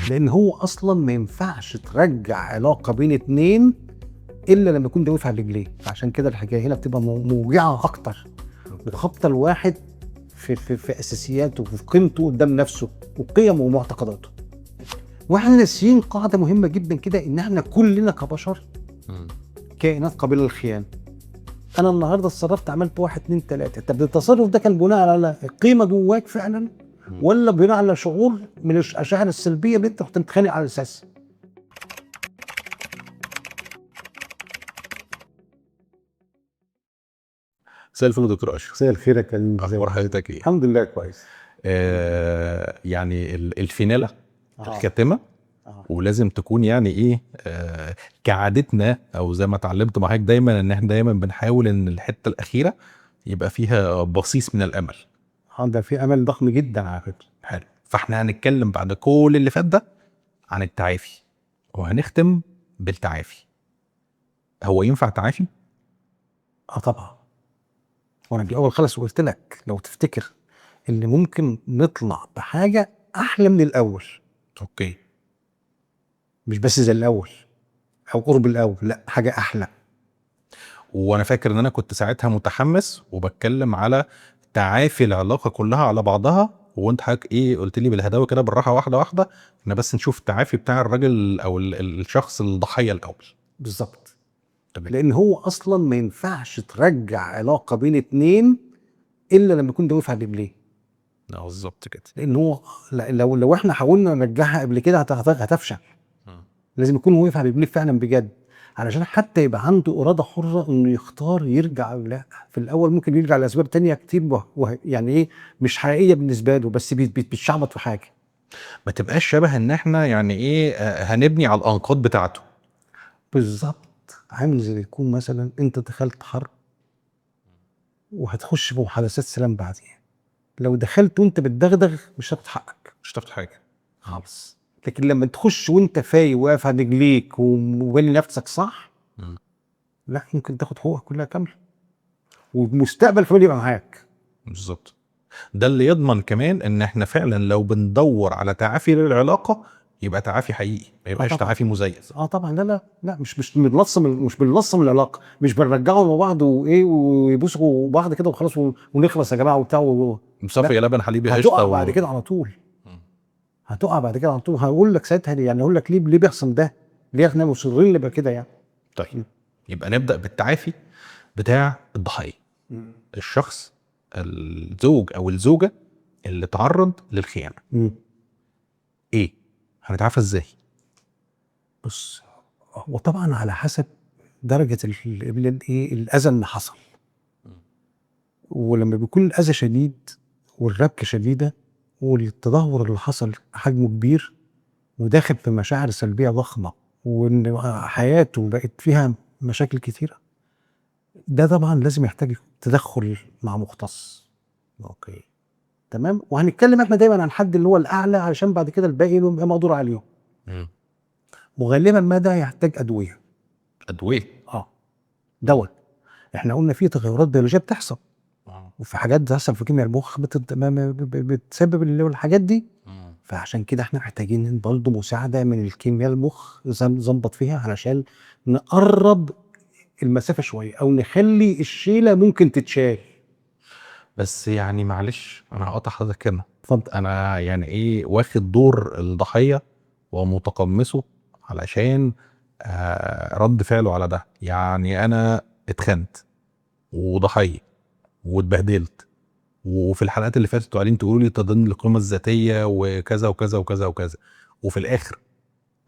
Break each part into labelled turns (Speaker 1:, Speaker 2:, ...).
Speaker 1: لان هو اصلا ما ينفعش ترجع علاقه بين اتنين الا لما يكون ده واقف على رجليه. فعشان كده الحكايه هنا بتبقى موجعه اكتر وخبطه الواحد في اساسياته وفي قيمته قدام نفسه وقيمه ومعتقداته. واحنا ناسيين قاعده مهمه جدا كده، ان احنا كلنا كبشر كائنات قابله للخيانه. انا النهارده اتصرفت عملت 1 2 3، طب التصرف ده كان بناء على قيمه جواك فعلا ولا بناء على شعور من الاشاعر السلبيه اللي انت كنت متخانق على اساسها؟
Speaker 2: مساء الفل يا دكتور اشرف.
Speaker 1: مساء الخير يا كريم،
Speaker 2: اخبار حضرتك ايه؟
Speaker 1: الحمد لله كويس.
Speaker 2: يعني الفينالة الخاتمة
Speaker 1: آه.
Speaker 2: ولازم تكون يعني ايه كعادتنا او زي ما اتعلمت مع حضرتك دايما ان احنا دايما بنحاول ان الحتة الاخيرة يبقى فيها بصيص من الامل.
Speaker 1: ده في امل ضخم جدا على فكره.
Speaker 2: حلو، فاحنا هنتكلم بعد كل اللي فات ده عن التعافي وهنختم بالتعافي. هو ينفع تعافي؟
Speaker 1: طبعا. وانا في الاول خالص قلت لك لو تفتكر ان ممكن نطلع بحاجه احلى من الاول.
Speaker 2: اوكي.
Speaker 1: مش بس زي الاول او قرب الاول، لا حاجه احلى.
Speaker 2: وانا فاكر ان انا كنت ساعتها متحمس وبتكلم على تعافي العلاقه كلها على بعضها، وانت حضرتك ايه قلت لي بالهداوه كده بالراحه واحده واحده احنا بس نشوف التعافي بتاع الراجل او الشخص الضحيه الاول.
Speaker 1: بالظبط.
Speaker 2: تمام.
Speaker 1: لان هو اصلا ما ينفعش ترجع علاقه بين اتنين الا لما يكون ده واقف على رجليه.
Speaker 2: بالظبط كده.
Speaker 1: لان هو لو احنا حاولنا نرجعها قبل كده هتفشل. لازم يكون واقف على رجليه فعلا بجد، علشان حتى يبقى عنده اراده حره انه يختار يرجع او لا. في الاول ممكن يرجع لاسباب تانية كتير يعني ايه مش حقيقيه بالنسبه له، بس بيتشعبط في حاجه.
Speaker 2: ما تبقاش شبه ان احنا يعني ايه هنبني على الانقاض بتاعته.
Speaker 1: بالظبط. عامل زي يكون مثلا انت دخلت حرب وهتخش بمحادثات سلام بعديها، لو دخلت وانت بتدغدغ مش هتاخد حقك
Speaker 2: مش هتاخد حاجه
Speaker 1: خالص. لكن لما تخش وانت فايق واقف على رجليك وبني نفسك صح، لا ممكن تاخد حقوقك كلها كامله والمستقبل كمان يبقى معاك.
Speaker 2: بالظبط. ده اللي يضمن كمان ان احنا فعلا لو بندور على تعافي للعلاقه يبقى تعافي حقيقي، ما يبقاش
Speaker 1: طبعا.
Speaker 2: تعافي مزيف.
Speaker 1: طبعا. لا مش بنلصم العلاقه، مش بنرجعهم مع بعض وايه ويبوسوا بعض كده وخلاص ونخلص يا جماعه وبتاع
Speaker 2: صافي يا لبن حليبي قشطه
Speaker 1: هتقع بعد كده على طول. هتقع بعد كده على طول. هقول لك ساعتها يعني هقول لك ليه بيحصل ده، ليه احنا مصرين نبقى كده يعني.
Speaker 2: طيب يبقى نبدأ بالتعافي بتاع الضحية. الشخص الزوج او الزوجة اللي تعرض للخيانة. ايه هنتعافى ازاي؟
Speaker 1: بص، وطبعا على حسب درجه الاذى اللي حصل. ولما بيكون الاذى شديد والربكه شديده والتدهور اللي حصل حجمه كبير وداخل في مشاعر سلبيه ضخمه وان حياته بقت فيها مشاكل كتيره، ده طبعا لازم يحتاج تدخل مع مختص.
Speaker 2: اوكي
Speaker 1: تمام. وهنتكلم احنا دايما عن حد اللي هو الاعلى علشان بعد كده الباقي يبقى مقدور عليهم. وغالبا ما ده يحتاج ادويه.
Speaker 2: ادوية.
Speaker 1: دواء. احنا قلنا في تغيرات بيولوجيه بتحصل وفي حاجات بتحصل في كيمياء المخ بتسبب اللي هو الحاجات دي. فعشان كده احنا محتاجين برضه مساعده من الكيمياء المخ نظبط فيها علشان نقرب المسافه شويه او نخلي الشيله ممكن تتشال.
Speaker 2: بس يعني معلش انا هقطع حضرتك هنا.
Speaker 1: اتفضل.
Speaker 2: انا يعني ايه واخد دور الضحية ومتقمصه علشان رد فعله على ده. يعني انا اتخنت وضحية واتبهدلت، وفي الحلقات اللي فاتت قاعدين تقولوا لي تضن القيمه الذاتيه وكذا وكذا وكذا وكذا، وفي الاخر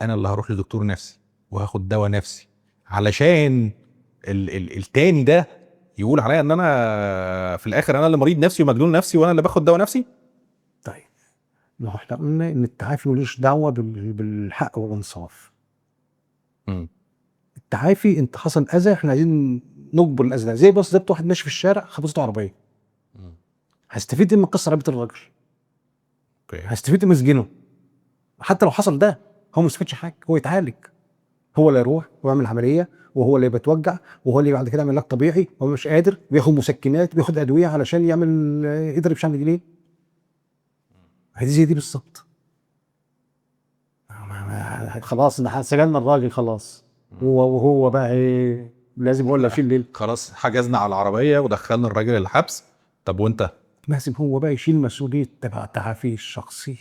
Speaker 2: انا اللي هروح لدكتور نفسي وهاخد دواء نفسي علشان التاني ده يقول عليا ان انا في الاخر انا اللي مريض نفسي ومجنون نفسي وانا اللي باخد دواء نفسي.
Speaker 1: طيب، ما هو احنا قلنا ان التعافي ملوش دعوه بالحق والانصاف. التعافي انت حصل اذى، احنا عايزين نجبر الاذى ده. زي بص، ده واحد ماشي في الشارع خبطته عربيه، هستفيد من قصه رقبه الراجل؟ هستفيد من مسجنه؟ حتى لو حصل ده هو ما استفادش حاجه، هو يتعالج، هو اللي يروح ويعمل عمليه وهو اللي بيتوجع وهو اللي بعد كده يعمل علاج طبيعي، هو مش قادر بياخد مسكنات بياخد ادويه علشان يعمل يقدر يمشي على رجليه. هي دي زي دي بالظبط. خلاص احنا سجلنا الراجل خلاص، وهو بقى ايه لازم هو اللي يشيل الليل.
Speaker 2: خلاص حجزنا على العربيه ودخلنا الراجل الحبس. طب وانت؟
Speaker 1: لازم هو بقى يشيل مسؤوليه تبع تعافيه الشخصي.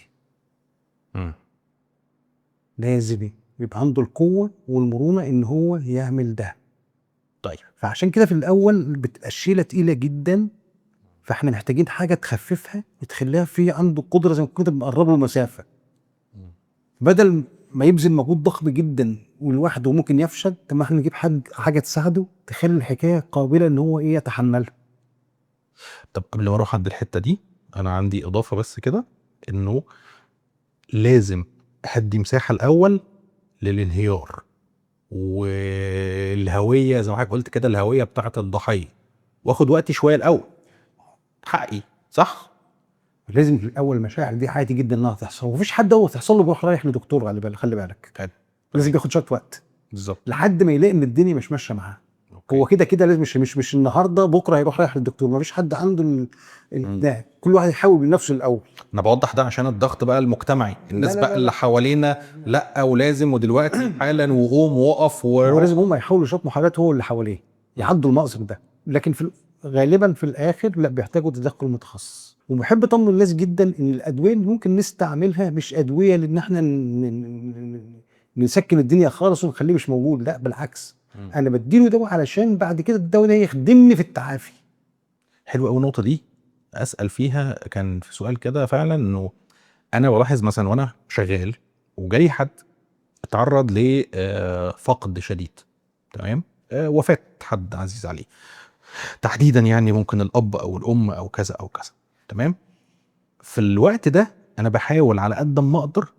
Speaker 1: لازم يبقى عنده القوه والمرونه ان هو يعمل ده.
Speaker 2: طيب
Speaker 1: فعشان كده في الاول بتبقى الشيله تقيله جدا، فاحنا محتاجين حاجه تخففها تخليها في عنده قدره زي ما كنت بنقرب له مسافه، بدل ما يبذل مجهود ضخم جدا ولوحده ممكن يفشل. طب ما احنا نجيب حاجه تساعده تخلي الحكايه قابله ان هو ايه يتحملها.
Speaker 2: طب قبل ما اروح عند الحته دي، انا عندي اضافه بس كده، انه لازم هدي مساحه الاول للانهيار والهويه، زي ما حضرتك قلت كده، الهويه بتاعه الضحيه، واخد وقتي شويه الاول حقي، صح؟
Speaker 1: لازم في الاول المشاعر دي عادي جدا انها تحصل، ومفيش حد هو تحصل له بيروح رايح لدكتور، خلي بالك
Speaker 2: حلو.
Speaker 1: لازم ياخد شويه وقت
Speaker 2: بالظبط.
Speaker 1: لحد ما يلاقي ان الدنيا مش ماشيه معاه. هو كده لازم مش النهارده بكره هيروح رايح للدكتور، مفيش حد عنده ده، كل واحد يحاول بنفسه الاول.
Speaker 2: انا بوضح ده عشان الضغط بقى المجتمعي، الناس
Speaker 1: لا
Speaker 2: بقى
Speaker 1: لا
Speaker 2: اللي
Speaker 1: لا.
Speaker 2: حوالينا لا ولازم ودلوقتي حالا وقوم وقف
Speaker 1: هو لازم هم يحاولوا يشوفوا محاولات هو اللي حواليه يعدوا المأزق ده، لكن غالبا في الاخر لا بيحتاجوا تدخل متخصص. وبحب اطمن الناس جدا ان الادويه اللي ممكن نستعملها مش ادويه لان احنا نسكن الدنيا خالص ونخليه مش موجود، لا بالعكس. انا بديله دواء علشان بعد كده الدواء ده يخدمني في التعافي.
Speaker 2: حلو قوي النقطه دي، اسال فيها. كان في سؤال كده فعلا، انه انا بلاحظ مثلا وانا شغال وجاي حد اتعرض لفقد شديد، تمام، وفاه حد عزيز عليه تحديدا، يعني ممكن الاب او الام او كذا او كذا، تمام. في الوقت ده انا بحاول على قد ما اقدر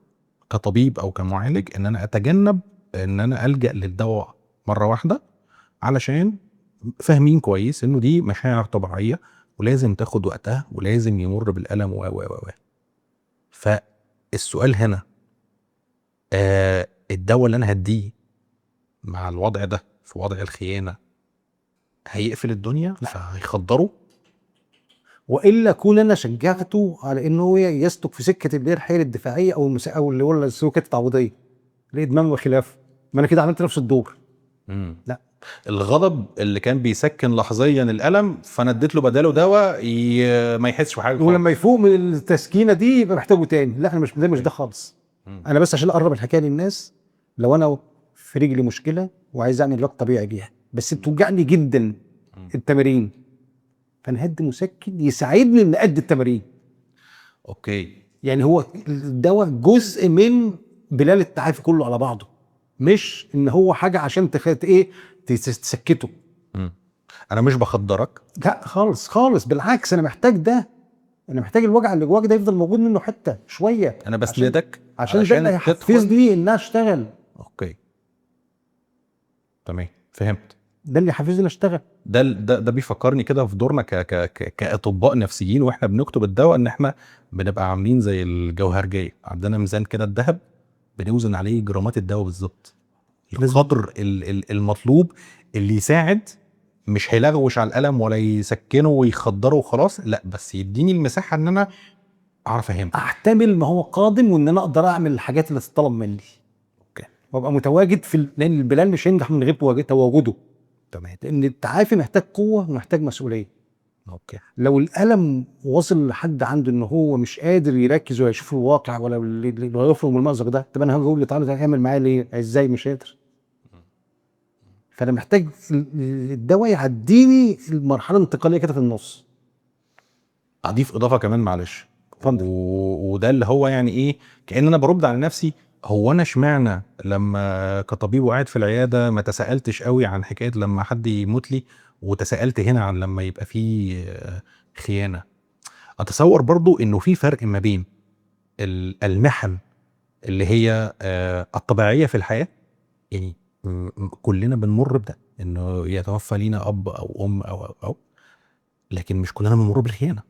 Speaker 2: كطبيب او كمعالج ان انا اتجنب ان انا الجا للدواء مره واحده، علشان فاهمين كويس انه دي مشاعر طبيعيه ولازم تاخد وقتها ولازم يمر بالالم و فالسؤال هنا، الدواء اللي انا هديه مع الوضع ده في وضع الخيانه هيقفل الدنيا فهيخدره؟
Speaker 1: والا اكون انا شجعته على انه هو يسلك في سكه اللي هي الحيل الدفاعيه او اللي هو السلوكيات التعويضيه، الادمان وخلافه. ما انا كده عملت نفس الدور. لا،
Speaker 2: الغضب اللي كان بيسكن لحظيا الالم فانا اديت له بداله دواء ما يحسش بحاجه خالص،
Speaker 1: ولما يفوق من التسكينه دي يبقى محتاجه تاني. لا انا مش ده خالص. انا بس عشان اقرب الحكايه للناس، لو انا في رجلي مشكله وعايز اعمل علاج طبيعي بيها بس بتوجعني جدا التمارين، فانا هدي مسكن يساعدني ان ادي التمارين.
Speaker 2: اوكي.
Speaker 1: يعني هو الدواء جزء من بلال التعافي كله على بعضه، مش ان هو حاجه عشان تسكته.
Speaker 2: انا مش بخدرك،
Speaker 1: لا خالص خالص، بالعكس انا محتاج ده. انا محتاج الوجع اللي جواك ده يفضل موجود منه حته شويه،
Speaker 2: انا بسندك
Speaker 1: عشان ده اللي هيحفزني ان اشتغل.
Speaker 2: اوكي تمام، فهمت.
Speaker 1: ده اللي يحفزني اشتغل.
Speaker 2: ده بيفكرني كده في دورنا كاطباء نفسيين واحنا بنكتب الدواء، ان احنا بنبقى عاملين زي الجوهرجيه، عندنا ميزان كده الذهب بنوزن عليه جرامات الدواء بالظبط، القدر المطلوب اللي يساعد، مش هيلغوش على الالم ولا يسكنه ويخدره وخلاص، لا بس يديني المساحه ان انا اعرف
Speaker 1: احتمل ما هو قادم، وان انا اقدر اعمل الحاجات اللي تطلب مني.
Speaker 2: اوكي.
Speaker 1: وابقى متواجد لان البلال مش هينجح من غير تواجده.
Speaker 2: تمام.
Speaker 1: لان التعافي محتاج قوه ومحتاج مسؤوليه.
Speaker 2: اوكي.
Speaker 1: لو الالم وصل لحد عنده ان هو مش قادر يركز ولا يشوف الواقع ولا يخرج من المأزق ده، طب انا هقول له تعالى تعمل معايا ليه؟ ازاي مش قادر؟ فانا محتاج الدواء يعديني المرحله الانتقاليه كده في النص.
Speaker 2: اضيف اضافه كمان معلش،
Speaker 1: اتفضل.
Speaker 2: وده اللي هو يعني ايه، كأن انا برد على نفسي. هو انا اشمعنى لما كطبيب وقاعد في العياده ما تساءلتش قوي عن حكايه لما حد يموت لي، وتساءلت هنا عن لما يبقى فيه خيانه؟ اتصور برضو انه في فرق ما بين المحن اللي هي الطبيعيه في الحياه، يعني كلنا بنمر بده، انه يتوفى لينا اب او ام او لكن مش كلنا بنمر بالخيانه.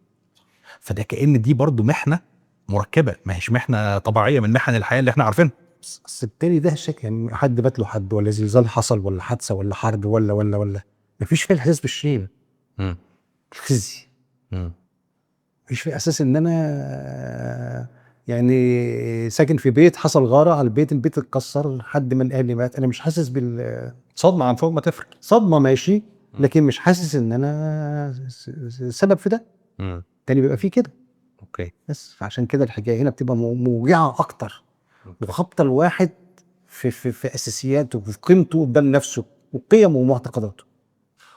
Speaker 2: فده كأن دي برضو محنه مركبه، ما هيش محنه طبيعيه من محن الحياه اللي احنا عارفينها.
Speaker 1: بس التاني ده شك، يعني حد بات له حد ولا زلزال حصل ولا حادثه ولا حرب ولا مفيش فيه الاحساس بالشيء فيزي. مفيش فيه احساس ان انا يعني ساكن في بيت، حصل غاره على البيت اتكسر، حد من اهلي مات، انا مش حاسس
Speaker 2: صدمه عن فوق ما تفرق.
Speaker 1: بالصدمه ماشي، لكن مش حاسس ان انا سبب في ده. تاني بيبقى فيه كده.
Speaker 2: اوكي.
Speaker 1: بس فعشان كده الحكايه هنا بتبقى موجعه اكتر، وخبطه الواحد في اساسياته وفي قيمته قدام نفسه وقيمه ومعتقداته.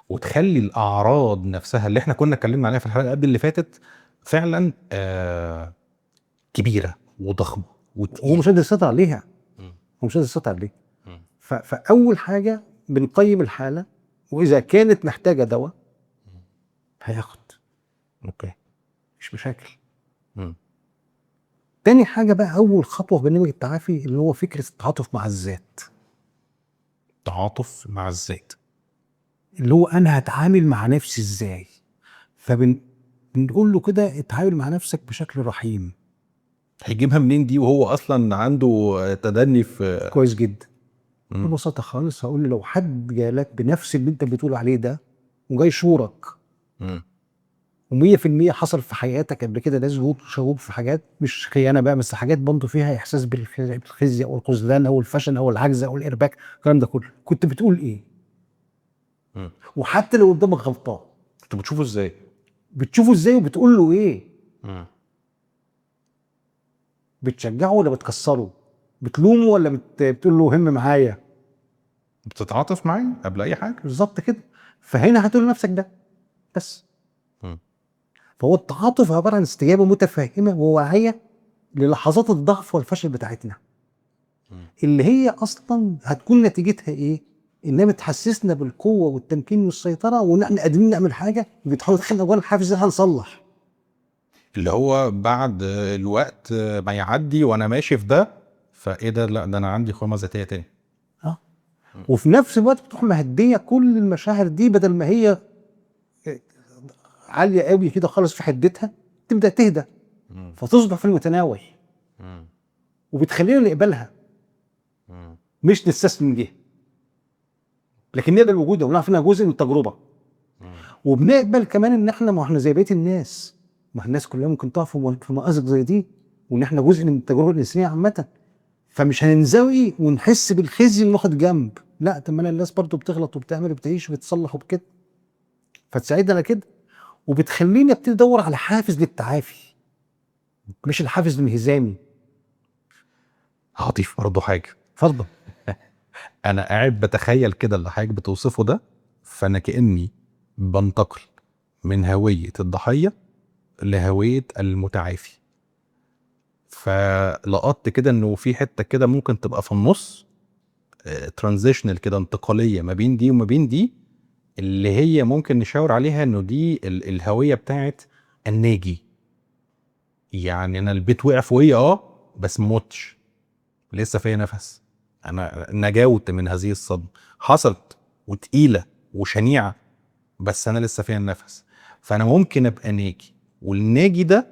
Speaker 2: وتخلي الاعراض نفسها اللي احنا كنا اتكلمنا عليها في الحلقه قبل اللي فاتت فعلا كبيره وضخمه
Speaker 1: هو
Speaker 2: وتقيله.
Speaker 1: مش قادر يسيطر عليها،
Speaker 2: مم.
Speaker 1: هو مش قادر يسيطر عليها.
Speaker 2: مم.
Speaker 1: فاول حاجه بنقيم الحاله، واذا كانت محتاجه دواء هياخد،
Speaker 2: اوكي.
Speaker 1: مش مشاكل.
Speaker 2: مم.
Speaker 1: تاني حاجه بقى، اول خطوه في برنامج التعافي اللي هو فكره التعاطف مع الذات،
Speaker 2: تعاطف مع الذات.
Speaker 1: اللي هو انا هتعامل مع نفسي ازاي. بنقول له كده اتعامل مع نفسك بشكل رحيم.
Speaker 2: هيجيبها منين دي وهو اصلا عنده تدني في
Speaker 1: كويس جدا. ببساطه خالص هقول له لو حد جالك بنفس اللي انت بتقول عليه ده وجاي شورك و100% حصل في حياتك قبل كده، ده شغوب في حاجات مش خيانه بقى، بس حاجات برضه فيها احساس بالخزي او الخذلان او الفشل او العجز او الارباك، الكلام ده كله كنت بتقول ايه؟ وحتى لو قدامك غلطان
Speaker 2: انت بتشوفه ازاي؟
Speaker 1: بتشوفه ازاي وبتقول له ايه؟ بتشجعه ولا بتكسره؟ بتلومه ولا بتقول له هم معايا؟
Speaker 2: بتتعاطف معاه قبل اي حاجه.
Speaker 1: بالظبط كده. فهنا هتقول لنفسك ده بس. فهو التعاطف عباره عن استجابه متفهمه وواعيه للحظات الضعف والفشل بتاعتنا، اللي هي اصلا هتكون نتيجتها ايه؟ انها بتحسسنا بالقوه والتمكين والسيطره، وان احنا قادرين نعمل حاجه، بتحاول تخلينا جوانا حافز ان احنا نصلح.
Speaker 2: اللي هو بعد الوقت ما يعدي وانا ماشي في ده، فايه ده؟ لا ده انا عندي قيمه ذاتيه تاني.
Speaker 1: وفي نفس الوقت بتروح مهديه كل المشاعر دي، بدل ما هي عاليه قوي كده خالص في حدتها، تبدا تهدى فتصبح في المتناول، وبتخلينا نقبلها، مش نستسلم ليها، لكن نقبل وجودها ونعرف انها جزء من التجربه. وبنقبل كمان ان احنا، ما احنا زي بقيه الناس، ما الناس كلها ممكن تقع في مأزق زي دي، وان احنا جزء من التجربه الانسانيه عامه. فمش هننزوي ونحس بالخزي وناخد جنب، لا، طب ما انا الناس برضه بتغلط وبتعمل وبتعيش وبتصلح وبكده، فتساعدنا على كده، وبتخليني ابتدي ادور على حافز للتعافي، مش الحافز الانهزامي.
Speaker 2: هضيف برضه حاجه.
Speaker 1: اتفضل.
Speaker 2: انا قاعد بتخيل كده اللي حضرتك بتوصفه ده، فانا كاني بنتقل من هويه الضحيه لهويه المتعافي، فلقطت كده انه في حته كده ممكن تبقى في النص، ترانزيشنال كده، انتقاليه ما بين دي وما بين دي، اللي هي ممكن نشاور عليها انه دي الهويه بتاعت الناجي. يعني انا البيت وقع فوقيا بس موتش، لسه فيا نفس، انا نجاوت من هذه الصدمه، حصلت وتقيله وشنيعه بس انا لسه فيا النفس. فانا ممكن ابقى ناجي، والناجي ده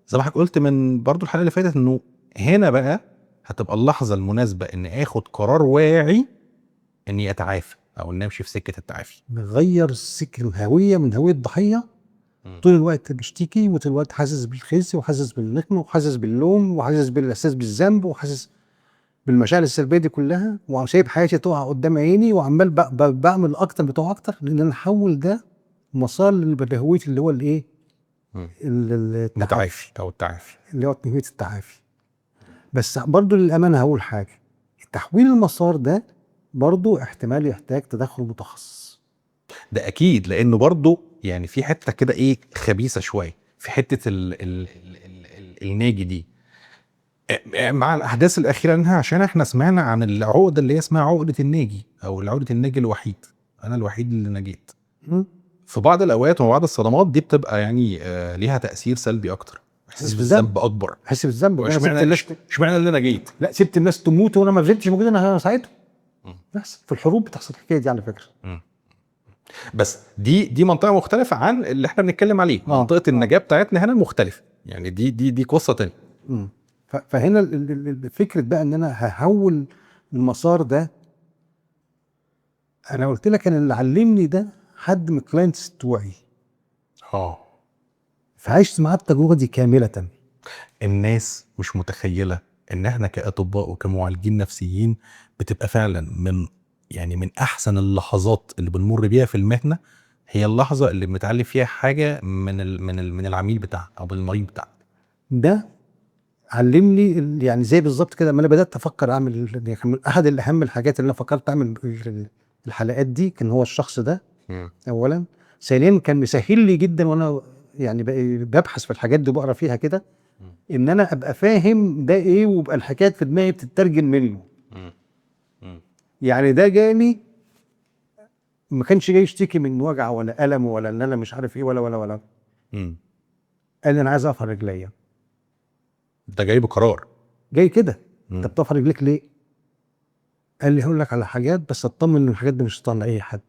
Speaker 2: زي ما حضرتك قلت من برضو الحلقه اللي فاتت، انه هنا بقى هتبقى اللحظه المناسبه ان اخد قرار واعي اني اتعافى او اني امشي في سكه التعافي.
Speaker 1: نغير الهويه من هويه ضحيه، طول الوقت بشتكي وطول الوقت حاسس بالخزي وحاسس بالنقمه وحاسس باللوم وحاسس بالاحساس بالذنب وحاسس بالمشاعر السلبيه دي كلها، وشايف حياتي تقع قدام عيني وعمال بعمل اكتر بتوع اكتر، لان انا احول ده مسار لهويتي اللي هو الايه؟
Speaker 2: التعافي او التعافي،
Speaker 1: اللي هو هويه التعافي. بس برضو للامانه هقول حاجه، تحويل المسار ده برضو احتمال يحتاج تدخل متخصص.
Speaker 2: ده اكيد، لانه برضو يعني في حته كده ايه خبيثه شويه في حته ال الناجي دي مع الاحداث الاخيره منها، عشان احنا سمعنا عن العقده اللي هي اسمها عقده الناجي او عقده الناجي الوحيد، انا الوحيد اللي نجيت. في بعض الاوقات وبعض الصدمات دي بتبقى يعني ليها تاثير سلبي اكتر، احساس بالذنب اكبر،
Speaker 1: احس بالذنب،
Speaker 2: اشمعنى اللي نجيت،
Speaker 1: لا سبت الناس تموت وانا ما فضلتش موجود، انا ساعدهم. بس في الحروب بتحصل الحكايه دي على فكره.
Speaker 2: بس دي منطقه مختلفه عن اللي احنا بنتكلم عليه. منطقه النجاه بتاعتنا هنا مختلفه، يعني دي قصه تانية.
Speaker 1: فهنا فكره بقى ان انا هحول المسار ده، انا قلت لك انا اللي علمني ده حد من الكلاينتس بتوعي، فعشت معاه التجربه دي كامله.
Speaker 2: الناس مش متخيله ان احنا كاطباء وكمعالجين نفسيين بتبقى فعلا من احسن اللحظات اللي بنمر بيها في المهنه، هي اللحظه اللي بنتعلم فيها حاجه من العميل بتاعنا او من المريض بتاعنا.
Speaker 1: ده علمني يعني زي بالظبط كده ما انا بدات افكر اعمل يعني من احد الاهم الحاجات اللي انا فكرت اعمل الحلقات دي كان هو الشخص ده اولا. ثانيا كان مسهل لي جدا وانا يعني ببحث في الحاجات دي بقرا فيها كده ان انا ابقى فاهم ده ايه ويبقى الحكايات في دماغي بتترجم منه. يعني ده جالي ما كانش جاي يشتكي من وجع ولا الم ولا ان انا مش عارف ايه ولا قال لي انا عايز اقف على رجليا.
Speaker 2: ده جاي بقرار.
Speaker 1: جاي كده انت بتقف على رجليك ليه؟ قال لي هقول لك على حاجات بس اطمن ان الحاجات دي مش هتطلع لاي حد.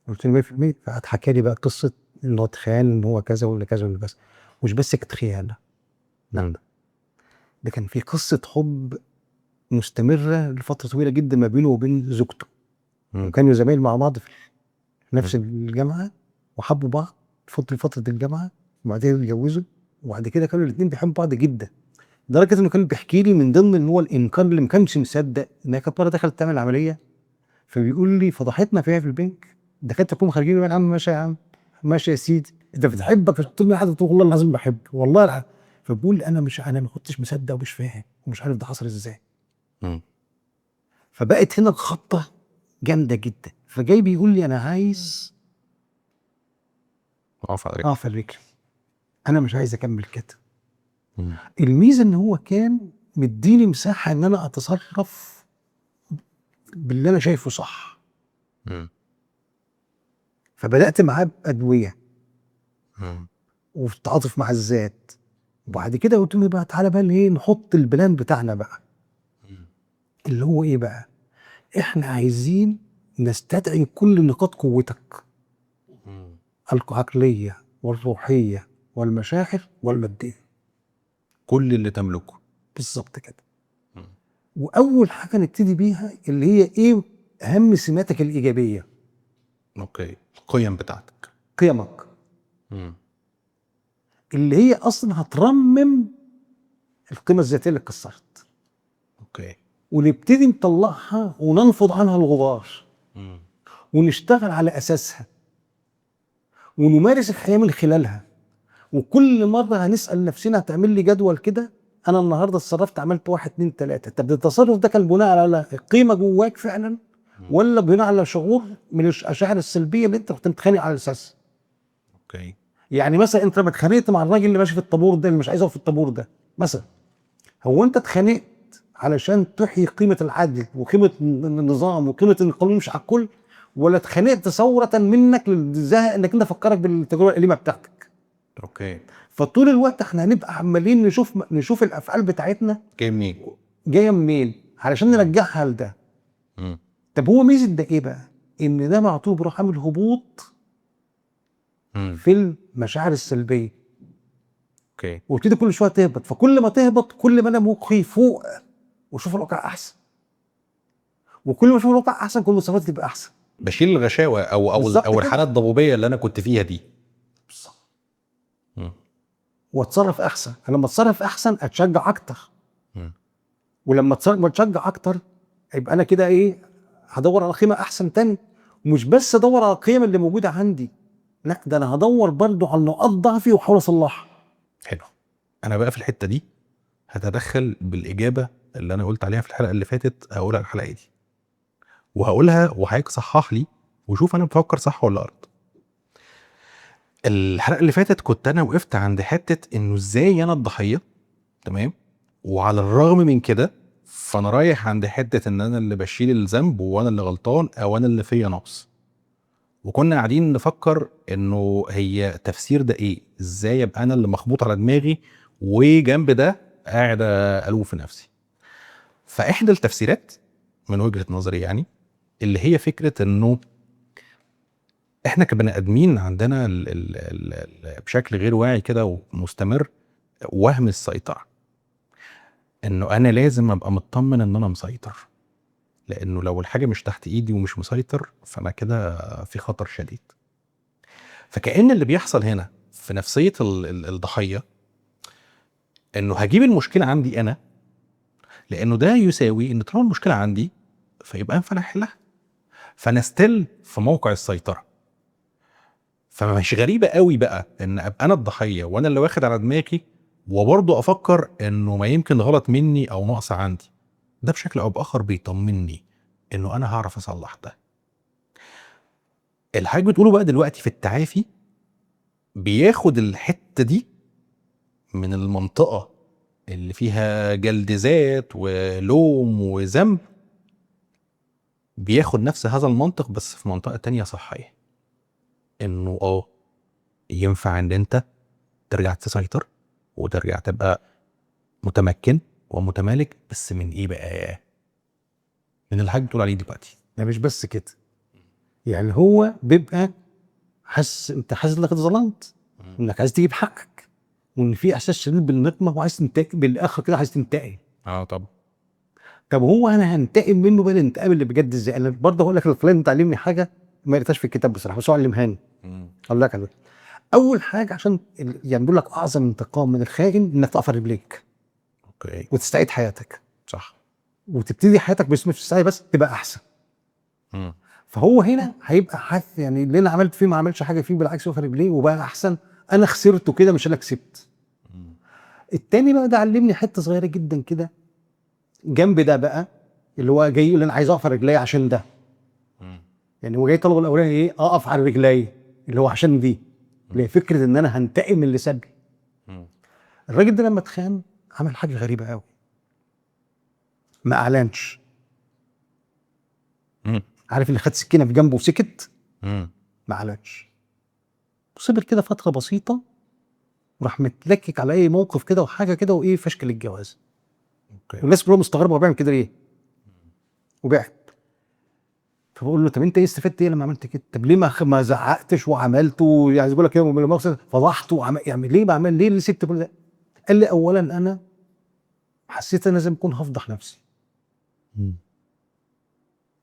Speaker 1: قلت له 100%. فقعد حكى لي بقى قصه ان هو اتخيل ان هو كذا ولا كذا ولا بس مش بس كانت خيانه. لا ده كان في قصه حب مستمره لفتره طويله جدا ما بينه وبين زوجته. وكانوا زمايل مع بعض في نفس الجامعه وحبوا بعض فتره الجامعه وبعدين اتجوزوا وبعد كده كانوا الاثنين بيحبوا بعض جدا لدرجه انه كان بيحكي لي من ضمن ان هو الانكار اللي ما كانش مصدق انها كانت مره دخلت تعمل عمليه. فبيقول لي فضحتنا فيها في البنك دكاتره كلهم خارجين يا عم ماشي يا عم ماشي يا سيدي انت بتحبك قلت له حد تقول والله العظيم بحبك والله العظيم. فبقول لي انا ما كنتش مصدق ومش فاهم ومش عارف ده حصل ازاي. فبقت هنا الخطه جامده جدا. فجاي بيقول لي انا عايز
Speaker 2: اقف على رجلي.
Speaker 1: اقف على رجلي انا مش عايز اكمل كده. الميزه ان هو كان مديني مساحه ان انا اتصرف باللي انا شايفه صح. فبدات معاه بادويه وتعاطف مع الذات. وبعد كده قلت له بقى تعالى بقى ايه نحط البلان بتاعنا بقى اللي هو ايه بقى. احنا عايزين نستدعي كل نقاط قوتك العقليه والروحيه والمشاعر والماديه.
Speaker 2: كل اللي تملكه.
Speaker 1: بالظبط كده. واول حاجه نبتدي بيها اللي هي ايه اهم سماتك الايجابيه.
Speaker 2: اوكي. القيم بتاعتك.
Speaker 1: قيمك اللي هي اصلا هترمم القيمه الذاتيه اللي اتكسرت.
Speaker 2: اوكي.
Speaker 1: ونبتدي نطلعها وننفض عنها الغبار ونشتغل على اساسها ونمارس الحياه من خلالها. وكل مره هنسال نفسنا هتعمل لي جدول كده انا النهارده اتصرفت عملت 1 2 3. طب التصرف ده كان بناء على قيمه جواك فعلا ولا بناء على شعور من الاشاعر السلبيه اللي انت كنت متخانق على اساسها.
Speaker 2: اوكي.
Speaker 1: يعني مثلا انت لما اتخانقت مع الراجل اللي ماشي في الطابور ده اللي مش عايز يقف في الطابور ده مثلا هو انت اتخانقت علشان تحيي قيمه العدل وقيمه النظام وقيمه ان القانون مش على الكل ولا اتخانقت ثوره منك للزهق انك انت فكرك بالتجربه الاليمه بتاعتك.
Speaker 2: اوكي.
Speaker 1: فطول الوقت احنا هنبقى عمالين نشوف الافعال بتاعتنا جايه منين علشان نرجعها لده. طب هو ميزه ده ايه بقى؟ ان ده معتبر عامل هبوط في المشاعر السلبيه.
Speaker 2: اوكي.
Speaker 1: وابتدي كل شويه تهبط. فكل ما تهبط كل ما انا مخي فوق واشوف الواقع احسن. وكل ما اشوف الواقع احسن كل ما صفاتي تبقى احسن.
Speaker 2: بشيل الغشاوه او الحاله الضبابيه اللي انا كنت فيها دي.
Speaker 1: واتصرف احسن. لما اتصرف احسن اتشجع اكتر. ولما اتشجع اكتر يبقى انا كده ايه هدور على قيمه احسن تاني. ومش بس ادور على القيم اللي موجوده عندي لا ده انا هدور برضو على نقاط ضعفي واحاول اصلحها.
Speaker 2: حلو. انا بقى في الحته دي هتدخل بالاجابه اللي انا قلت عليها في الحلقه اللي فاتت هقولها الحلقه دي وهقولها وحضرتك صحح لي وشوف انا بفكر صح ولا غلط. الحلقه اللي فاتت كنت انا وقفت عند حته انه ازاي انا الضحيه تمام وعلى الرغم من كده فانا رايح عند حته ان انا اللي بشيل الذنب وانا اللي غلطان او انا اللي فيا نقص. وكنا قاعدين نفكر انه هي تفسير ده ايه، ازاي ابقى انا اللي مخبوط على دماغي وجنب ده قاعد الوم في نفسي. فاحدى التفسيرات من وجهة نظري يعني اللي هي فكرة انه احنا كبني ادمين عندنا بشكل غير واعي كده ومستمر وهم السيطرة. انه انا لازم ابقى مطمن ان انا مسيطر لانه لو الحاجة مش تحت ايدي ومش مسيطر فانا كده في خطر شديد. فكأن اللي بيحصل هنا في نفسية الضحية انه هجيب المشكله عندي انا، لانه ده يساوي ان طالما المشكله عندي فيبقى ينفع احلها، فانا ستيل في موقع السيطره. فمش غريبه قوي بقى ان ابقى انا الضحيه وانا اللي واخد على دماغي، وبرضه افكر انه ما يمكن غلط مني او نقص عندي. ده بشكل او باخر بيطمني انه انا هعرف اصلح ده. الحاج بتقوله بقى دلوقتي في التعافي بياخد الحته دي من المنطقه اللي فيها جلد ذات ولوم وذنب، بياخد نفس هذا المنطق بس في منطقه تانية صحيه، انه ينفع ان انت ترجع تسيطر وترجع تبقى متمكن ومتمالك، بس من ايه بقى؟ من اللي حضرتك بتقول عليه دلوقتي.
Speaker 1: ده مش بس كده، يعني هو بيبقى انت حاسس انك اتظلمت، انك عايز تجيب حقك، وان في احساس شديد بالنقمه وعايز تنتقم بالاخر كده، عايز تنتقم.
Speaker 2: طبعا.
Speaker 1: طب هو انا هنتقم منه بقى الانتقام اللي بجد ازاي؟ انا برضه هقول لك الفلان انت علمني حاجه ما قريتهاش في الكتاب بصراحه، بس هو علمهاني. اقول لك على اول حاجه، عشان يعني بيقول لك اعظم انتقام من الخائن انك تقف على رجليك
Speaker 2: اوكي.
Speaker 1: وتستعيد حياتك،
Speaker 2: صح.
Speaker 1: وتبتدي حياتك باسم السعي بس تبقى احسن. فهو هنا هيبقى حاسس يعني اللي انا عملت فيه ما عملش حاجه فيه، بالعكس وقف على رجليه وبقى احسن. انا خسرته كده مش انا كسبت. التاني بقى ده علمني حته صغيره جدا كده جنب ده بقى، اللي هو جاي يقول انا عايز اقف على رجلي عشان ده. يعني هو جاي طلب الاولاني ايه؟ اقف على رجلي، اللي هو عشان دي، اللي هي فكره ان انا هنتقم من اللي سابني. الراجل ده لما اتخان عمل حاجه غريبه قوي، ما اعلنش. عارف اللي خد سكينه في جنبه وسكت؟ ما اعلنش، صبر كده فتره بسيطه وراح متلكك على اي موقف كده وحاجه كده وايه، فشكل الجواز. والناس كلهم مستغربه هو بيعمل كده ليه، وبعد. فبقول له طب انت ايه استفدت ايه لما عملت كده؟ طب ليه ما زعقتش وعملته؟ يعني بقول لك كده بالمقصد فضحته يعني ليه ما عمل؟ ليه اللي سبت كل ده؟ قال لي اولا انا حسيت انا لازم اكون هفضح نفسي،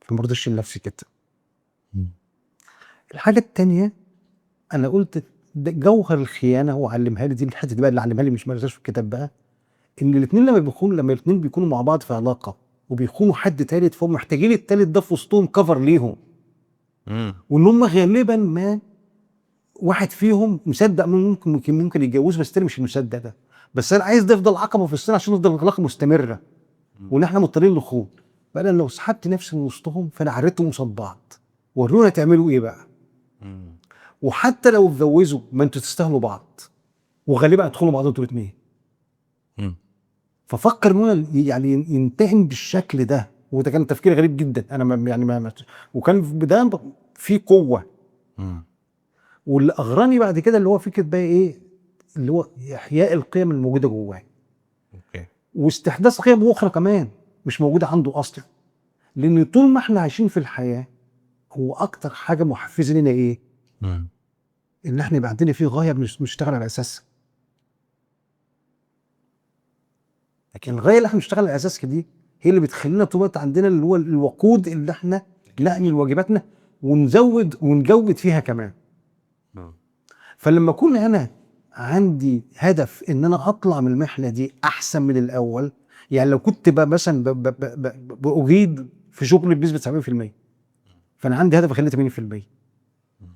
Speaker 1: فما رضيتش لنفسي كده. الحاجه الثانيه انا قلت ده جوهر الخيانه، هو علمها لي دي الحته دي بقى اللي علمها لي مش مرساش في الكتاب بقى، ان الاثنين لما الاثنين بيكونوا مع بعض في علاقه وبيخونوا حد ثالث، فهم محتاجين الثالث ده في وسطهم كفر ليهم. وان هم غالبا ما واحد فيهم مصدق ممكن يتجوز، بس التاني مش المصدق ده، بس انا عايز ده يفضل عقبه في السنه عشان تفضل العلاقه مستمره، وان احنا مضطرين للخوض. بقى انا لو سحبت نفسي من وسطهم فانا عريتهم قصاد بعض، ورونا تعملوا ايه بقى. وحتى لو اتجوزوا ما انتوا تستاهلوا بعض، وغالبا هتدخلوا بعض انتوا الاثنين. ففكر ان يعني ينتهي بالشكل ده، وده كان تفكير غريب جدا. انا ما وكان في بدايه في قوه. واللي اغراني بعد كده اللي هو فكره بقى ايه، اللي هو احياء القيم الموجوده جواه، واستحداث قيم اخرى كمان مش موجوده عنده اصلا. لان طول ما احنا عايشين في الحياه، هو اكتر حاجه محفزه لنا ايه؟ ان احنا يبقى عندنا فيه غايه بنشتغل على اساسها. لكن الغايه اللي احنا بنشتغل على اساسها دي هي اللي بتخلينا طول الوقت عندنا اللي هو الوقود اللي احنا نعمل واجباتنا ونجود فيها كمان. فلما اكون انا عندي هدف ان انا اطلع من المحنه دي احسن من الاول، يعني لو كنت بقى مثلا باجيد في شغلي بنسبه 70%، فانا عندي هدف اخليه 80%.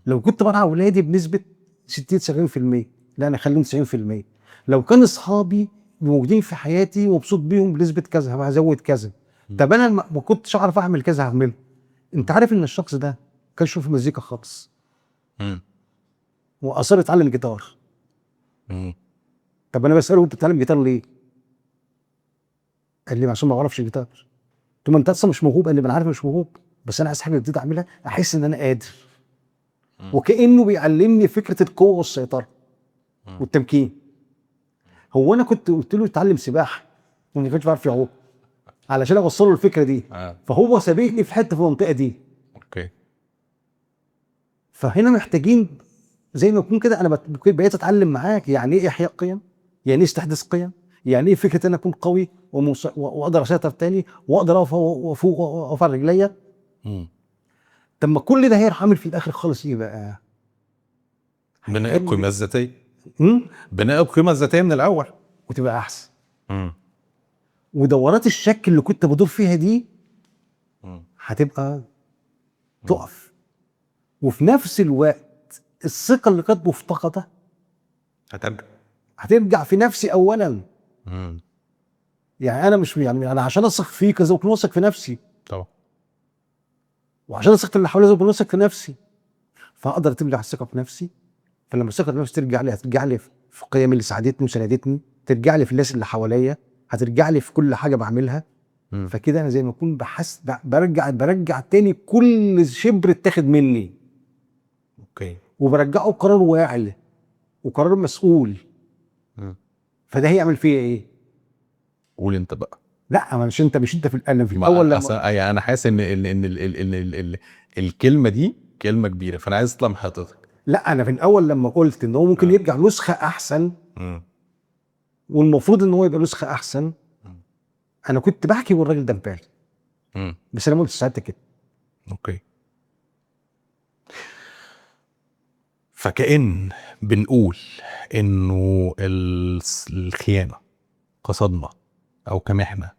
Speaker 1: لو كنت برعى اولادي بنسبه 60 70%، لا انا اخليهم 90%. لو كان اصحابي موجودين في حياتي ومبسوط بيهم بنسبه كذا هزود كذا. طب انا ما كنتش اعرف اعمل كذا هعمله. انت عارف ان الشخص ده كان يشوف مزيكا خالص، واصر يتعلم جيتار. طب انا بساله انت بتتعلم جيتار ليه؟ قال لي عشان ما بعرفش جيتار. قلت له انت اصلا مش موهوب؟ قال لي انا عارف مش موهوب، بس انا عايز حاجه جديده اعملها احس ان انا قادر. وكانه بيعلمني فكره القوه والسيطره والتمكين. هو انا كنت قلت له اتعلم سباحه وما كانش بعرف يعوم علشان اوصله الفكره دي. فهو سابقني في حته في المنطقه دي. فهنا محتاجين زي ما يكون كده انا بقيت اتعلم معاك يعني ايه احياء قيم، يعني ايه استحداث قيم، يعني ايه فكره ان اكون قوي واقدر اسيطر تاني واقدر افوق واقف على رجليا. طب ما كل ده هيروح عامل في الاخر خالص ايه بقى؟
Speaker 2: بناء القيمه الذاتيه. بناء القيمه الذاتيه من الاول.
Speaker 1: وتبقى احسن.
Speaker 2: مم.
Speaker 1: ودورات الشك اللي كنت بدور فيها دي
Speaker 2: مم.
Speaker 1: هتبقى تقف. وفي نفس الوقت الثقه اللي كانت مفتقده
Speaker 2: هترجع.
Speaker 1: هترجع في نفسي اولا.
Speaker 2: مم.
Speaker 1: يعني انا مش يعني انا عشان اثق فيك لازم اكون واثق في نفسي،
Speaker 2: طبعا.
Speaker 1: وعشان اثق في اللي حواليا لازم اكون واثق في نفسي. فاقدر ترجع الثقه في نفسي. فلما الثقه في نفسي ترجع لي هترجع لي في القيم اللي ساعدتني وساندتني، ترجع لي في الناس اللي حواليا، هترجع لي في كل حاجه بعملها.
Speaker 2: مم.
Speaker 1: فكده انا زي ما اكون برجع تاني كل شبر اتاخد مني،
Speaker 2: اوكي.
Speaker 1: وبرجعه بقرار واعي وقرار مسؤول.
Speaker 2: مم.
Speaker 1: فده هيعمل فيا ايه؟
Speaker 2: قول انت بقى.
Speaker 1: لا مش انت في الاول في الاول لما
Speaker 2: يعني انا حاسس ان الكلمه دي كلمه كبيره، فانا عايز اطلع من حضرتك.
Speaker 1: لا انا في الاول لما قلت ان هو ممكن يرجع نسخه احسن،
Speaker 2: مم.
Speaker 1: والمفروض ان هو يبقى نسخه احسن، انا كنت بحكي والراجل ده مبالي.
Speaker 2: مم.
Speaker 1: بس انا ما قلتش ساعتها كده.
Speaker 2: اوكي. فكأن بنقول انه الخيانه كصدمه او كمحنه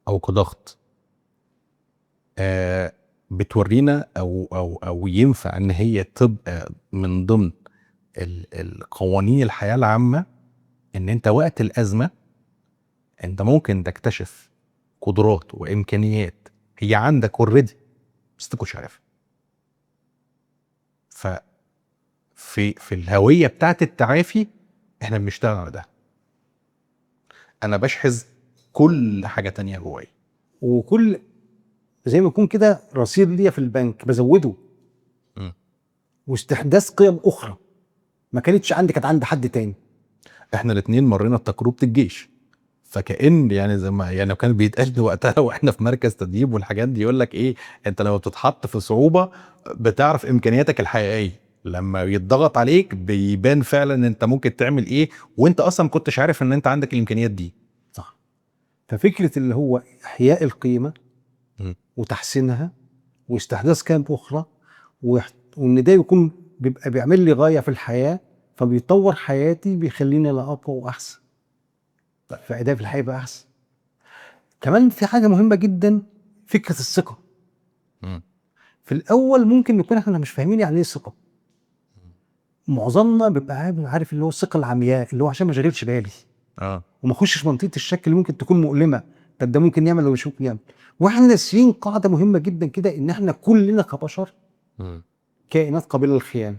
Speaker 2: او كضغط بتورينا او ينفع ان هي تبقى من ضمن القوانين الحياه العامه، ان انت وقت الازمه انت ممكن تكتشف قدرات وامكانيات هي عندك اوريدي بس انت كنتش عارفها. في الهويه بتاعت التعافي احنا بنشتغل على ده. انا بشحذ كل حاجه تانية جوايا،
Speaker 1: وكل زي ما يكون كده رصيد ليا في البنك بزوده.
Speaker 2: م.
Speaker 1: واستحداث قيم اخرى ما كانتش عندي، كانت عند حد تاني.
Speaker 2: احنا الاثنين مرينا بتجربه الجيش، فكأن يعني زي ما يعني كان بيتقال وقتها واحنا في مركز تدريب والحاجات دي، يقول لك ايه، انت لما بتتحط في صعوبه بتعرف امكانياتك الحقيقيه، لما يتضغط عليك بيبان فعلا ان انت ممكن تعمل ايه وانت اصلا ما كنتش عارف ان انت عندك الامكانيات دي.
Speaker 1: صح. ففكره اللي هو احياء القيمه
Speaker 2: م.
Speaker 1: وتحسينها واستحداث قيم اخرى، وان ده يكون بيبقى بيعمل لي غايه في الحياه، فبيطور حياتي، بيخليني لا اقوى واحسن، فادائي في الحياه يبقى احسن. كمان في حاجه مهمه جدا، فكره الثقه.
Speaker 2: م.
Speaker 1: في الاول ممكن نكون احنا مش فاهمين يعني ايه ثقه. معظمنا بيبقى عارف اللي هو الثقه العمياء، اللي هو عشان ما اشغلش بالي وما اخشش منطقه الشك اللي ممكن تكون مؤلمه. طب ده ممكن يعمل ولا مش ممكن يعمل. واحنا ناسيين قاعده مهمه جدا كده، ان احنا كلنا كبشر
Speaker 2: م.
Speaker 1: كائنات قابله للخيانه.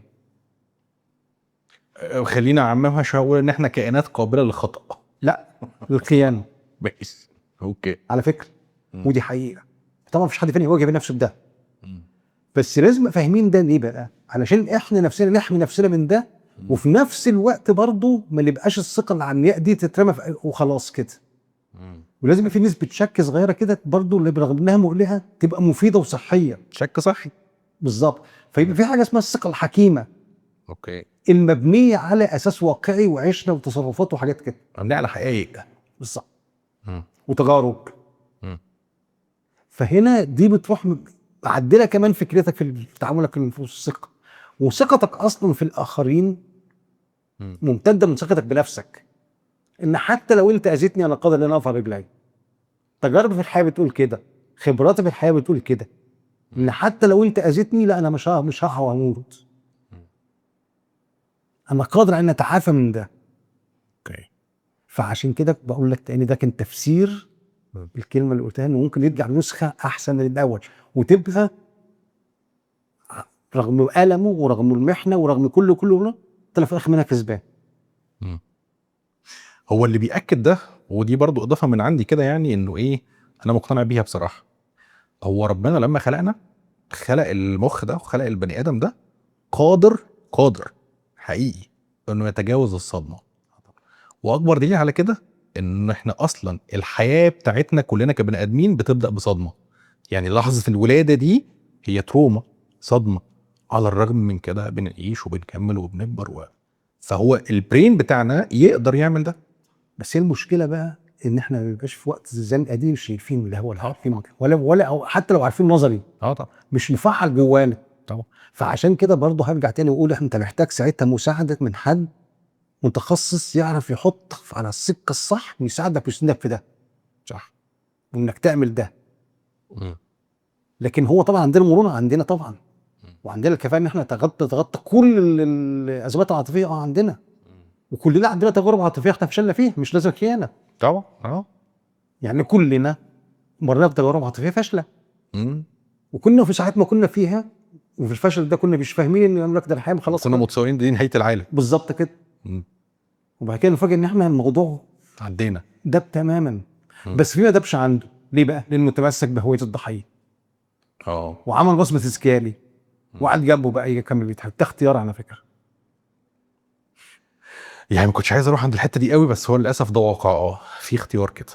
Speaker 2: خلينا اعممها شويه واقول ان احنا كائنات قابله للخطا.
Speaker 1: لا، للخيانه.
Speaker 2: بس اوكي.
Speaker 1: على فكره ودي حقيقه، طبعا مفيش حد فينا يواجه بنفسه بده. بس لازم فاهمين ده ليه بقى، علشان احنا نفسنا نحمي نفسنا من ده، وفي نفس الوقت برضه ما نبقاش الثقه العمياء دي تترمى وخلاص كده. ولازم يبقى في نسبه شك صغيره كده برضه، اللي برغم انها مقلقه تبقى مفيده وصحيه.
Speaker 2: شك صحي.
Speaker 1: بالظبط. فيبقى في حاجه اسمها الثقه الحكيمه،
Speaker 2: اوكي،
Speaker 1: المبنيه على اساس واقعي وعشره وتصرفات وحاجات كده.
Speaker 2: مبنيه على حقائق.
Speaker 1: بالظبط. وتجارب.
Speaker 2: مم.
Speaker 1: فهنا دي بتروح معدله كمان فكرتك في تعاملك في الثقه، وثقتك اصلا في الاخرين ممتده من ثقتك بنفسك. ان حتى لو انت اذيتني انا قادر ان انا اقف على رجلي. تجاربي في الحياه بتقول كده، خبراتي في الحياه بتقول كده، ان حتى لو انت اذيتني لا انا مش هقع واموت، انا قادر ان اتعافى من ده.
Speaker 2: اوكي.
Speaker 1: فعشان كده بقول لك تاني، ده كان تفسير الكلمه اللي قلتها، انه ممكن يرجع نسخه احسن من الاول، وتبقى رغم ألمه ورغم المحنه ورغم كله طلع في الاخر منها كسبان.
Speaker 2: هو اللي بيأكد ده، ودي برضو اضافه من عندي كده، يعني انه ايه، انا مقتنع بيها بصراحه. هو ربنا لما خلقنا خلق المخ ده وخلق البني ادم ده قادر حقيقي انه يتجاوز الصدمه. واكبر دليل على كده ان احنا اصلا الحياه بتاعتنا كلنا كبني ادمين بتبدا بصدمه. يعني لحظه الولاده دي هي تروما، صدمه. على الرغم من كده بنعيش وبنكمل وبنكبر فهو البرين بتاعنا يقدر يعمل ده.
Speaker 1: بس هي المشكله بقى ان احنا ما بيبقاش في وقت الزنقه دي مش شايفين اللي هو عارفين، ولا أو حتى لو عارفين نظري
Speaker 2: طبعا
Speaker 1: مش مفعل جوانا.
Speaker 2: طبعا.
Speaker 1: فعشان كده برضه هرجع تاني واقول انت محتاج ساعتها مساعده من حد متخصص يعرف يحط على السكه الصح ويساعدك ويسندك في ده
Speaker 2: صح.
Speaker 1: وانك تعمل ده.
Speaker 2: مم.
Speaker 1: لكن هو طبعا عندنا مرونه، عندنا طبعا، وعندنا الكفاءه ان احنا نتغطى كل الازمات العاطفيه عندنا، وكلنا عندنا تجارب عاطفيه احنا فشلنا فيها، مش لازم خيانه
Speaker 2: طبعا.
Speaker 1: يعني، كلنا مرينا بتجارب عاطفيه فاشله،
Speaker 2: مم.
Speaker 1: وكنا في ساعات ما كنا فيها وفي الفشل ده كنا مش فاهمين ان يقول لك ده الحياه خلاص
Speaker 2: كنا متصورين دي نهايه العالم.
Speaker 1: بالظبط كده.
Speaker 2: مم.
Speaker 1: وبعد كده نفاجئ ان احنا الموضوع
Speaker 2: عدينا.
Speaker 1: داب تماما.
Speaker 2: مم.
Speaker 1: بس في ما دابش عنده ليه بقى؟ لانه متمسك بهويه الضحيه
Speaker 2: اه.
Speaker 1: وعمل وصمه تذكاري وقعد جنبه بقى يكمل بيتحب. ده اختيار على فكره.
Speaker 2: يعني ما كنتش عايز اروح عند الحته دي قوي، بس هو للاسف ده واقع. في اختيار كده.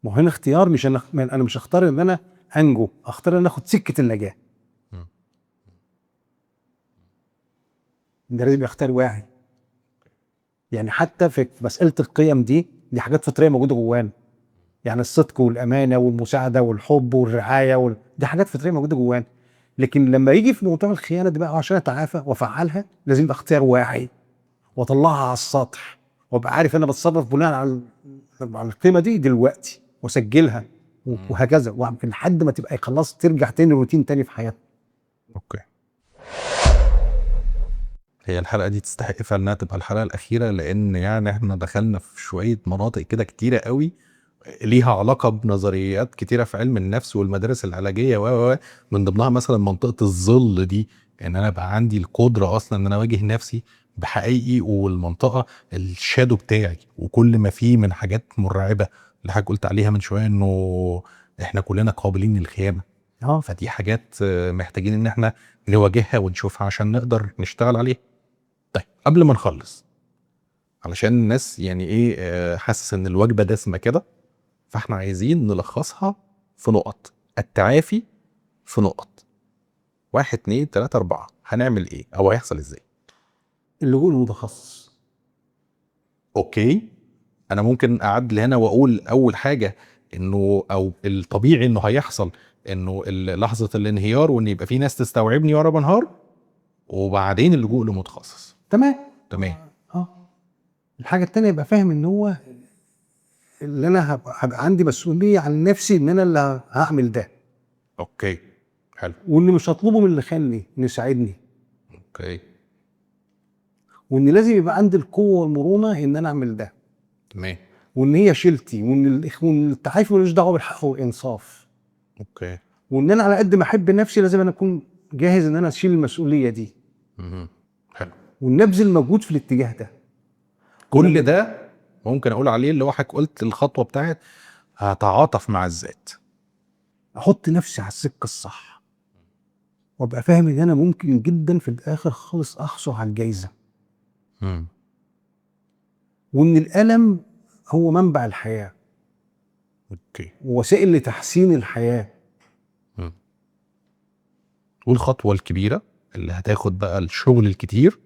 Speaker 1: ما هو هنا اختيار، مش انا مش هختار ان انا انجو، اختار ان أنا اخد سكه النجاه.
Speaker 2: مم.
Speaker 1: ده لازم يختار واعي. يعني حتى في مساله القيم دي حاجات فطريه موجوده جوانا. يعني الصدق والامانه والمساعده والحب والرعايه دي حاجات فطريه موجوده جوانا. لكن لما يجي في موضوع الخيانه دي بقى عشان اتعافى وافعلها، لازم يبقى اختيار واعي واطلعها على السطح، وابقى عارف انا بتصرف بناء على القيمه دي دلوقتي واسجلها وهكذا، ويمكن لحد ما تبقى خلاص ترجع تاني روتين تاني في حياتك.
Speaker 2: اوكي. هي الحلقه دي تستحق فعلا انها تبقى الحلقه الاخيره، لان يعني احنا دخلنا في شويه مناطق كده كتيره قوي ليها علاقه بنظريات كتيره في علم النفس والمدارس العلاجيه و من ضمنها مثلا منطقه الظل دي، ان انا بقى عندي القدره اصلا ان انا اواجه نفسي بحقيقي، والمنطقه الشادو بتاعي وكل ما فيه من حاجات مرعبه اللي حضرتك قلت عليها من شويه، انه احنا كلنا قابلين للخيانه. فدي حاجات محتاجين ان احنا نواجهها ونشوفها عشان نقدر نشتغل عليها. طيب قبل ما نخلص، علشان الناس يعني ايه حاسس ان الوجبه دسمه كده، فاحنا عايزين نلخصها في نقط التعافي، في نقط 1 2 3 4. هنعمل ايه او هيحصل ازاي؟
Speaker 1: اللجوء المتخصص.
Speaker 2: اوكي. انا ممكن اعدل هنا واقول اول حاجه انه او الطبيعي انه هيحصل انه لحظه الانهيار، وان يبقى في ناس تستوعبني وانا بنهار، وبعدين اللجوء لمتخصص.
Speaker 1: تمام.
Speaker 2: تمام.
Speaker 1: الحاجه التانيه يبقى فاهم ان هو اللي انا هبقى عندي مسؤوليه عن نفسي، ان انا اللي هعمل ده.
Speaker 2: اوكي. حلو.
Speaker 1: واللي مش هطلبه من اللي خانني انه يساعدني.
Speaker 2: اوكي.
Speaker 1: وان لازم يبقى عندي القوه والمرونه ان انا اعمل ده.
Speaker 2: تمام.
Speaker 1: وان هي شيلتي، وان التعافي ملوش دعوه بالحق والانصاف.
Speaker 2: اوكي.
Speaker 1: وان انا على قد ما احب نفسي لازم انا اكون جاهز ان انا اشيل المسؤوليه دي.
Speaker 2: حلو.
Speaker 1: وان ابذل مجهود في الاتجاه ده.
Speaker 2: كل ده ممكن اقول عليه اللي هو حضرتك قلت الخطوه بتاعت هتعاطف مع الذات.
Speaker 1: احط نفسي على السكه الصح، وابقى فاهم ان انا ممكن جدا في الاخر خالص احصل على الجايزه. وان الالم هو منبع الحياه
Speaker 2: اوكي.
Speaker 1: ووسائل لتحسين الحياه.
Speaker 2: والخطوه الكبيره اللي هتاخد بقى الشغل الكتير،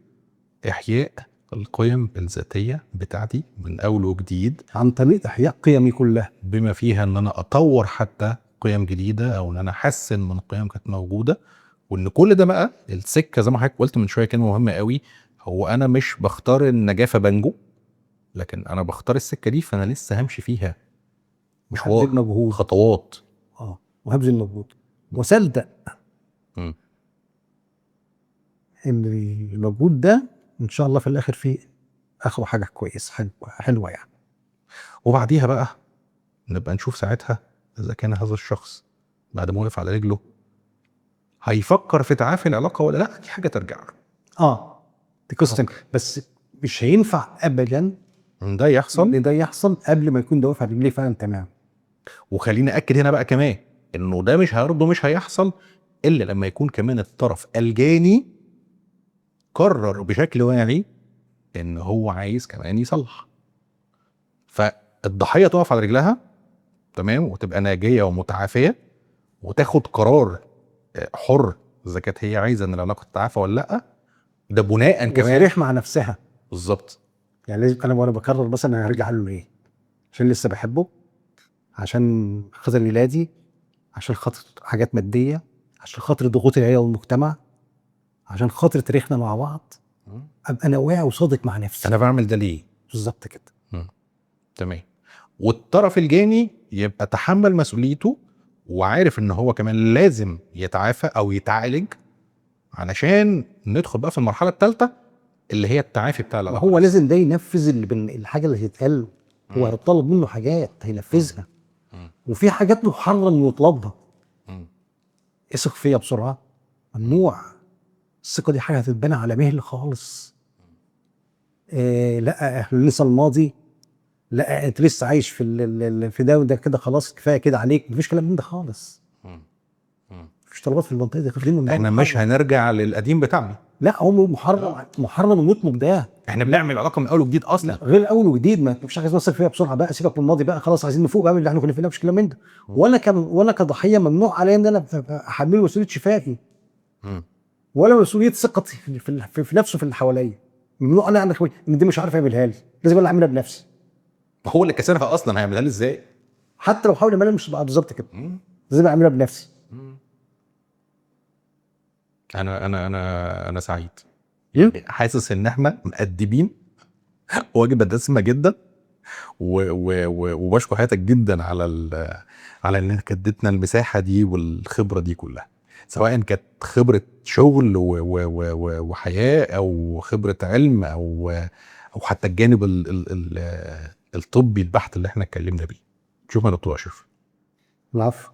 Speaker 2: احياء القيم الذاتيه بتاعتي من اول وجديد،
Speaker 1: عن طريق احياء قيمي كلها،
Speaker 2: بما فيها ان انا اطور حتى قيم جديده، او ان انا احسن من قيم كانت موجوده. وان كل ده بقى السكه زي ما حضرتك قلت من شويه كلمه مهمه قوي، هو انا مش بختار النجاه فبنجو، لكن انا بختار السكه دي فانا لسه همشي فيها مشوار
Speaker 1: هبذل مجهود.
Speaker 2: خطوات.
Speaker 1: وهبذل مجهود وصدق
Speaker 2: مم.
Speaker 1: ان المجهود ده ان شاء الله في الاخر فيه اخره حاجه كويسه حلوه يعني.
Speaker 2: وبعديها بقى نبقى نشوف ساعتها اذا كان هذا الشخص بعد ما وقف على رجله هيفكر في تعافي العلاقه ولا لا. دي حاجه ترجع له.
Speaker 1: دي قصه، بس مش هينفع ابدا
Speaker 2: ده يحصل
Speaker 1: ان ده يحصل قبل ما يكون ده واقف على رجليه فعلا تمام.
Speaker 2: وخليني اكد هنا بقى كمان انه ده مش هيحصل الا لما يكون كمان الطرف الجاني قرر بشكل واعي ان هو عايز كمان يصلح. فالضحيه تقف على رجلها تمام وتبقى ناجيه ومتعافيه، وتاخد قرار حر اذا كانت هي عايزه ان العلاقه تتعافى ولا لا. ده بناء كمان
Speaker 1: وصريح مع نفسها.
Speaker 2: بالظبط.
Speaker 1: يعني لازم انا وانا بكرر مثلا انا هرجع له ليه؟ عشان لسه بحبه، عشان خاطر ولادي، عشان خاطر حاجات ماديه، عشان خاطر ضغوط العيله والمجتمع، عشان خاطر تاريخنا مع بعض، ابقى انا واعي وصادق مع نفسي.
Speaker 2: انا بعمل ده ليه؟
Speaker 1: بالظبط كده.
Speaker 2: تمام. والطرف الجاني يبقى تحمل مسؤوليته وعارف ان هو كمان لازم يتعافى او يتعالج علشان ندخل بقى في المرحله الثالثه اللي هي التعافي بتاع العلاقه.
Speaker 1: هو لازم ده ينفذ الحاجه اللي هتتقال. هو هيطلب منه حاجات هينفذها، وفي حاجات محرم يطلبها. اثق فيا بسرعه، ممنوع. الثقه دي حاجه هتتبنى على مهل خالص. لا احنا لسه الماضي، لا انت لسه عايش في ده وده كده، خلاص كفايه كده عليك. مفيش كلام من ده خالص. مفيش طلبات في المنطقه دي خارجين من
Speaker 2: احنا مش هنرجع للقديم بتاعنا.
Speaker 1: لا هو محرم المطلق ده.
Speaker 2: احنا بنعمل علاقه من اول وجديد اصلا.
Speaker 1: غير اول وجديد، ما فيش حاجه نثق فيها بسرعه بقى. سيبك من الماضي بقى، خلاص عايزين نفوق بقى من اللي احنا كنا فيه. مفيش كلام من ده. وانا كضحيه ممنوع عليا ان انا احمله مسؤوليه شفائي ولا مسؤوليه ثقتي في نفسه في اللي حواليا. ممنوع انا ان دي مش عارف اعملها لي، لازم انا اعملها بنفسي.
Speaker 2: هو اللي كسرها اصلا، هيعملها لي ازاي؟
Speaker 1: حتى لو حاول اعملها مش تبقى بالظبط كده. لازم اعملها بنفسي.
Speaker 2: انا سعيد، حاسس ان احنا مقدمين وجبه دسمه جدا، وبشكر حياتك جدا على انك اديتنا المساحه دي والخبره دي كلها، سواء كانت خبره شغل وحياه او خبره علم او حتى الجانب الطبي البحت اللي احنا اتكلمنا بيه. شوف يا دكتور اشرف.
Speaker 1: العفو.